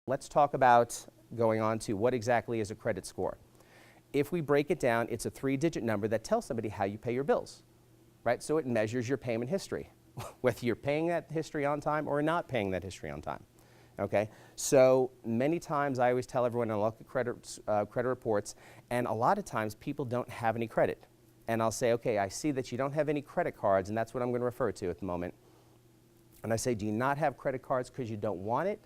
Let's talk about going on to what exactly is a credit score. If we break it down, it's a 3-digit number that tells somebody how you pay your bills, right? So it measures your payment history, whether you're paying that history on time or not paying that history on time, okay? So many times I always tell everyone I look at credit reports, and a lot of times people don't have any credit. And I'll say, okay, I see that you don't have any credit cards, and that's what I'm going to refer to at the moment. And I say, do you not have credit cards because you don't want it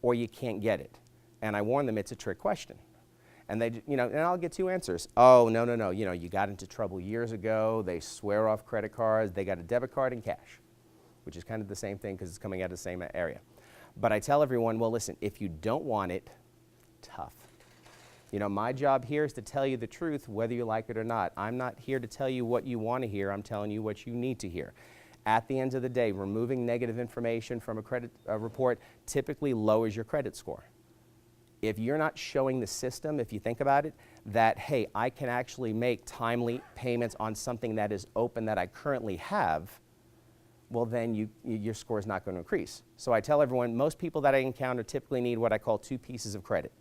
or you can't get it? And I warn them it's a trick question. And they, and I'll get 2 answers. Oh, no, you got into trouble years ago. They swear off credit cards. They got a debit card and cash, which is kind of the same thing because it's coming out of the same area. But I tell everyone, well, listen, if you don't want it, tough. My job here is to tell you the truth, whether you like it or not. I'm not here to tell you what you want to hear. I'm telling you what you need to hear. At the end of the day, removing negative information from a credit report typically lowers your credit score. If you're not showing the system, if you think about it, that, hey, I can actually make timely payments on something that is open that I currently have, well, then your score is not going to increase. So I tell everyone, most people that I encounter typically need what I call 2 pieces of credit,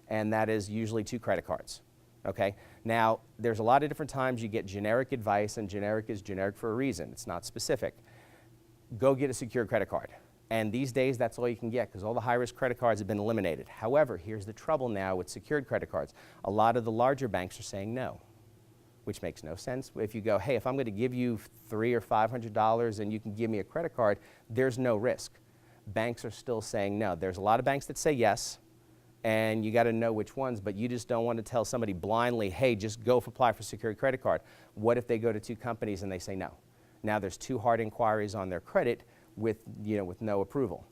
and that is usually 2 credit cards. Okay? Now, there's a lot of different times you get generic advice, and generic is generic for a reason. It's not specific. Go get a secured credit card. And these days, that's all you can get because all the high-risk credit cards have been eliminated. However, here's the trouble now with secured credit cards. A lot of the larger banks are saying no, which makes no sense. If you go, hey, if I'm going to give you $300 or $500 and you can give me a credit card, there's no risk. Banks are still saying no. There's a lot of banks that say yes, and you got to know which ones, but you just don't want to tell somebody blindly, hey, just go apply for a secured credit card. What if they go to 2 companies and they say no? Now there's 2 hard inquiries on their credit with no approval.